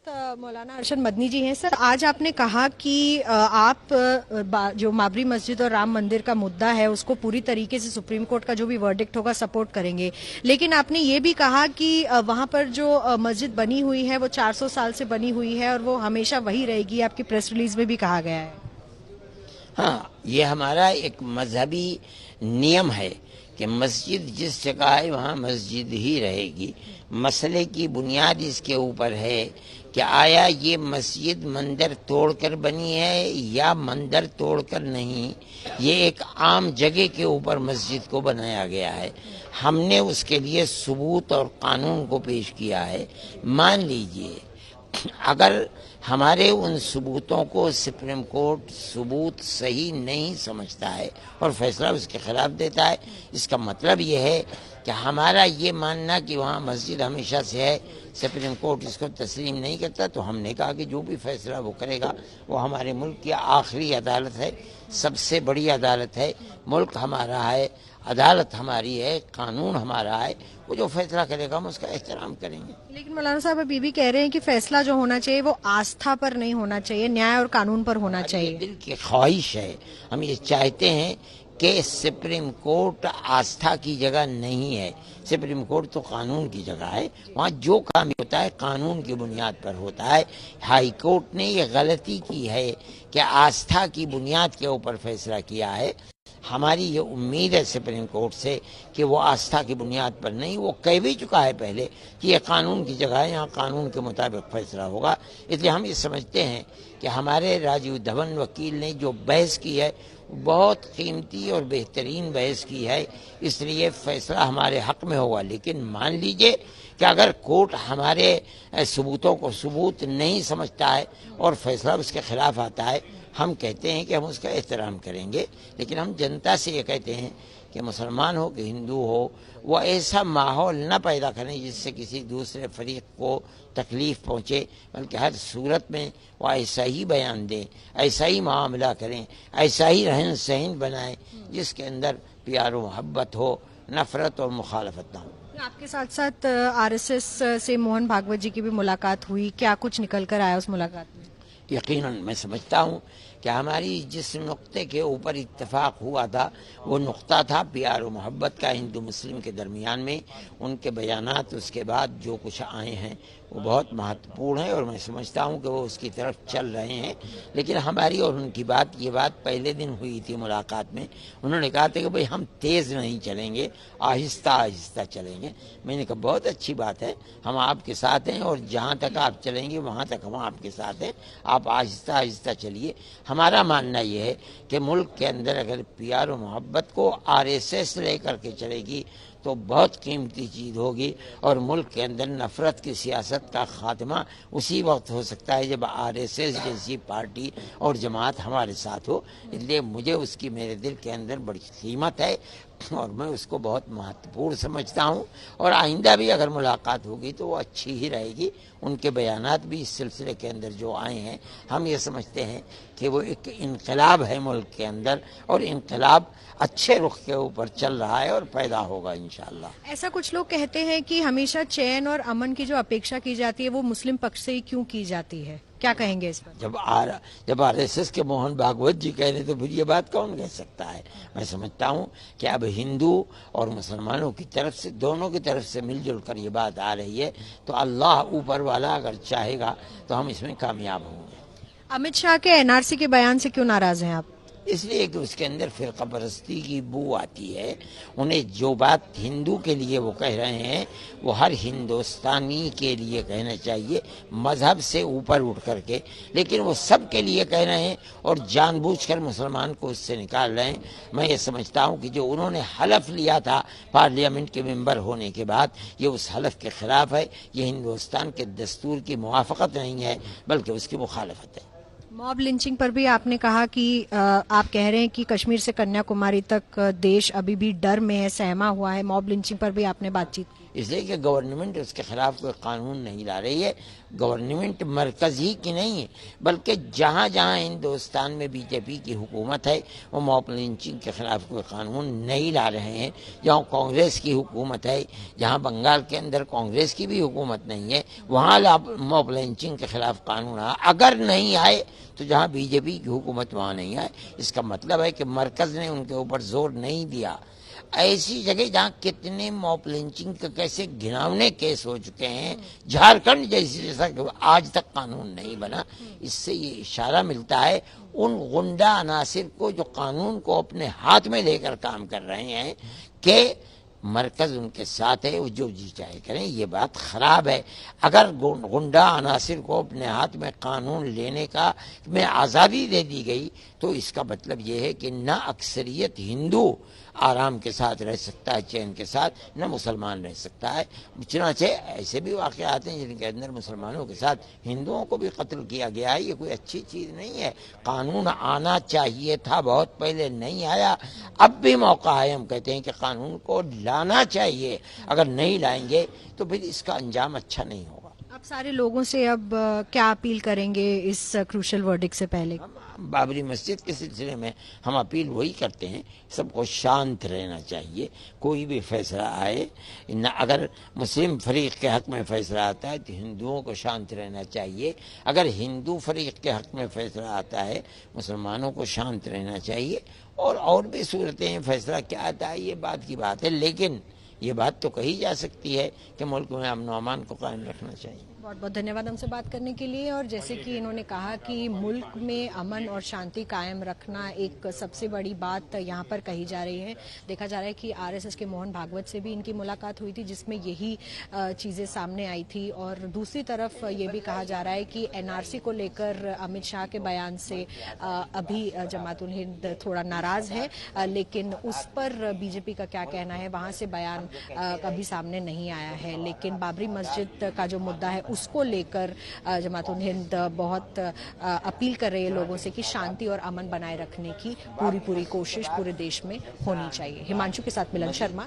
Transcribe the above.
मौलाना अरशद मदनी जी हैं। सर, आज आपने कहा कि आप जो बाबरी मस्जिद और राम मंदिर का मुद्दा है उसको पूरी तरीके से सुप्रीम कोर्ट का जो भी वर्डिक्ट होगा सपोर्ट करेंगे, लेकिन आपने ये भी कहा कि वहां पर जो मस्जिद बनी हुई है वो 400 साल से बनी हुई है और वो हमेशा वही रहेगी, आपकी प्रेस रिलीज में भी कहा गया है। हाँ, ये हमारा एक मजहबी नियम है कि मस्जिद जिस जगह है वहाँ मस्जिद ही रहेगी। मसले की बुनियाद इसके ऊपर है कि आया ये मस्जिद मंदिर तोड़कर बनी है या मंदिर तोड़कर नहीं, ये एक आम जगह के ऊपर मस्जिद को बनाया गया है। हमने उसके लिए सबूत और कानून को पेश किया है। मान लीजिए अगर हमारे उन सबूतों को सुप्रीम कोर्ट सबूत सही नहीं समझता है और फैसला उसके खिलाफ देता है, इसका मतलब ये है कि हमारा ये मानना कि वहाँ मस्जिद हमेशा से है सुप्रीम कोर्ट इसको तस्लीम नहीं करता, तो हमने कहा कि जो भी फैसला वो करेगा वो हमारे मुल्क की आखिरी अदालत है, सबसे बड़ी अदालत है। मुल्क हमारा है, अदालत हमारी है, कानून हमारा है, वो जो फैसला करेगा हम उसका एहतराम करेंगे। लेकिन मौलाना साहब अब ये भी कह रहे हैं कि फैसला जो होना चाहिए वो आस्था पर नहीं होना चाहिए, न्याय और कानून पर होना चाहिए। दिल की ख्वाहिश है, हम ये चाहते हैं कि सुप्रीम कोर्ट आस्था की जगह नहीं है। सुप्रीम कोर्ट तो कानून की जगह है, वहाँ जो काम होता है कानून की बुनियाद पर होता है। हाई कोर्ट ने ये गलती की है कि आस्था की बुनियाद के ऊपर फैसला किया है। हमारी ये उम्मीद है सुप्रीम कोर्ट से कि वो आस्था की बुनियाद पर नहीं, वो कह भी चुका है पहले कि ये कानून की जगह है, यहाँ कानून के मुताबिक फैसला होगा। इसलिए हम ये समझते हैं कि हमारे राजीव धवन वकील ने जो बहस की है बहुत कीमती और बेहतरीन बहस की है, इसलिए फैसला हमारे हक में होगा। लेकिन मान लीजिए कि अगर कोर्ट हमारे सबूतों को सबूत नहीं समझता है और फैसला उसके खिलाफ आता है, हम कहते हैं कि हम उसका एहतराम करेंगे। लेकिन हम जनता से ये कहते हैं कि मुसलमान हो कि हिंदू हो, वो ऐसा माहौल न पैदा करें जिससे किसी दूसरे फरीक को तकलीफ पहुँचे, बल्कि हर सूरत में वो ऐसा ही बयान दें, ऐसा ही मामला करें, ऐसा ही रहन सहन बनाएं जिसके अंदर प्यार और मोहब्बत हो, नफरत और मुखालफत ना हो। आपके साथ साथ आरएसएस से मोहन भागवत जी की भी मुलाकात हुई, क्या कुछ निकल कर आया उस मुलाकात में? यकीनन मैं समझता हूँ कि हमारी जिस नुक्ते के ऊपर इत्तेफाक हुआ था वो नुक्ता था प्यार और मोहब्बत का हिंदू मुस्लिम के दरमियान में। उनके बयानात उसके बाद जो कुछ आए हैं वो बहुत महत्वपूर्ण है और मैं समझता हूँ कि वो उसकी तरफ चल रहे हैं। लेकिन हमारी और उनकी ये बात पहले दिन हुई थी मुलाकात में। उन्होंने कहा था कि भाई हम तेज़ नहीं चलेंगे, आहिस्ता आहिस्ता चलेंगे। मैंने कहा बहुत अच्छी बात है, हम आपके साथ हैं और जहाँ तक आप चलेंगे वहाँ तक हम आपके साथ हैं, आप आहिस्ता आहिस्ता चलिए। हमारा मानना ये है कि मुल्क के अंदर अगर प्यार और मोहब्बत को आरएसएस लेकर के चलेगी तो बहुत कीमती चीज़ होगी और मुल्क के अंदर नफरत की सियासत का खात्मा उसी वक्त हो सकता है जब आरएसएस जैसी पार्टी और जमात हमारे साथ हो। इसलिए मुझे उसकी मेरे दिल के अंदर बड़ी कीमत है और मैं उसको बहुत महत्वपूर्ण समझता हूँ और आइंदा भी अगर मुलाकात होगी तो वो अच्छी ही रहेगी। उनके बयानात भी इस सिलसिले के अंदर जो आए हैं, हम ये समझते हैं कि वो एक इनकलाब है मुल्क के अंदर और इनकलाब अच्छे रुख के ऊपर चल रहा है और पैदा होगा इंशाअल्लाह। ऐसा कुछ लोग कहते हैं कि हमेशा चैन और अमन की जो अपेक्षा की जाती है वो मुस्लिम पक्ष से ही क्यों की जाती है, क्या कहेंगे इस पर? जब आरएसएस के मोहन भागवत जी कह रहे तो फिर ये बात कौन कह सकता है? मैं समझता हूँ कि अब हिंदू और मुसलमानों की तरफ से, दोनों की तरफ से मिलजुल कर ये बात आ रही है, तो अल्लाह ऊपर वाला अगर चाहेगा तो हम इसमें कामयाब होंगे। अमित शाह के एनआरसी के बयान से क्यों नाराज हैं आप? इसलिए कि उसके अंदर फिरका परस्ती की बू आती है। उन्हें जो बात हिंदू के लिए वो कह रहे हैं वो हर हिंदुस्तानी के लिए कहना चाहिए, मजहब से ऊपर उठ करके। लेकिन वो सब के लिए कह रहे हैं और जानबूझकर मुसलमान को उससे निकाल रहे हैं। मैं ये समझता हूँ कि जो उन्होंने हलफ लिया था पार्लियामेंट के मेंबर होने के बाद, ये उस हलफ के खिलाफ है। ये हिंदुस्तान के दस्तूर की मुवाफकत नहीं है बल्कि उसकी मुखालफत है। मॉब लिंचिंग पर भी आपने कहा कि आप कह रहे हैं कि कश्मीर से कन्याकुमारी तक देश अभी भी डर में है, सहमा हुआ है। मॉब लिंचिंग पर भी आपने बातचीत की। اس لیے کہ گورنمنٹ اس کے خلاف کوئی قانون نہیں لا رہی ہے. گورنمنٹ مرکز ہی کی نہیں ہے بلکہ جہاں جہاں ہندوستان میں بی جے پی کی حکومت ہے وہ موب لنچنگ کے خلاف کوئی قانون نہیں لا رہے ہیں. جہاں کانگریس کی حکومت ہے، جہاں بنگال کے اندر کانگریس کی بھی حکومت نہیں ہے، وہاں موب لنچنگ کے خلاف قانون اگر نہیں آئے تو جہاں بی جے پی کی حکومت وہاں نہیں آئے. اس کا مطلب ہے کہ مرکز نے ان کے اوپر زور نہیں دیا. ایسی جگہ جہاں کتنے موب لنچنگ کے کیسے گھناؤنے کیس ہو چکے ہیں، جھارکھنڈ جیسا کہ آج تک قانون نہیں بنا. اس سے یہ اشارہ ملتا ہے ان غنڈہ عناصر کو جو قانون کو اپنے ہاتھ میں لے کر کام کر رہے ہیں کہ مرکز ان کے ساتھ ہے، وہ جو جی چاہے کریں. یہ بات خراب ہے. اگر غنڈہ عناصر کو اپنے ہاتھ میں قانون لینے کا میں آزادی دے دی گئی تو اس کا مطلب یہ ہے کہ نہ اکثریت ہندو آرام کے ساتھ رہ سکتا ہے، چین کے ساتھ، نہ مسلمان رہ سکتا ہے. چنانچہ ایسے بھی واقعات ہیں جن کے اندر مسلمانوں کے ساتھ ہندوؤں کو بھی قتل کیا گیا ہے. یہ کوئی اچھی چیز نہیں ہے. قانون آنا چاہیے تھا، بہت پہلے نہیں آیا. اب بھی موقع ہے. ہم کہتے ہیں کہ قانون کو لانا چاہیے. اگر نہیں لائیں گے تو پھر اس کا انجام اچھا نہیں ہوگا. آپ سارے لوگوں سے اب کیا اپیل کریں گے اس کروشل ورڈکٹ سے پہلے؟ بابری مسجد کے سلسلے میں ہم اپیل وہی کرتے ہیں، سب کو شانت رہنا چاہیے. کوئی بھی فیصلہ آئے، اگر مسلم فریق کے حق میں فیصلہ آتا ہے تو ہندوؤں کو شانت رہنا چاہیے. اگر ہندو فریق کے حق میں فیصلہ آتا ہے مسلمانوں کو شانت رہنا چاہیے. اور بھی صورتیں فیصلہ کیا آتا ہے یہ بات کی بات ہے، لیکن یہ بات تو کہی جا سکتی ہے کہ ملک میں امن و امان کو قائم رکھنا چاہیے. بہت بہت دھنیہ واد ہم سے بات کرنے کے لیے. اور جیسے کہ انہوں نے کہا کہ ملک میں امن اور شانتی قائم رکھنا ایک سب سے بڑی بات یہاں پر کہی جا رہی ہے. دیکھا جا رہا ہے کہ RSS کے موہن بھاگوت سے بھی ان کی ملاقات ہوئی تھی جس میں یہی چیزیں سامنے آئی تھی. اور دوسری طرف یہ بھی کہا جا رہا ہے کہ NRC کو لے کر امت شاہ کے بیان سے ابھی جماعت الہند تھوڑا ناراض ہے، لیکن اس پر BJP کا کیا کہنا ہے وہاں سے بیان ابھی سامنے نہیں آیا ہے. لیکن بابری مسجد کا جو مدعا ہے اس کو لے کر جماعت الہند بہت اپیل کر رہی ہے لوگوں سے کہ شانتی اور امن بنائے رکھنے کی پوری کوشش پورے دیش میں ہونی چاہیے. ہمانشو کے ساتھ ملن شرما.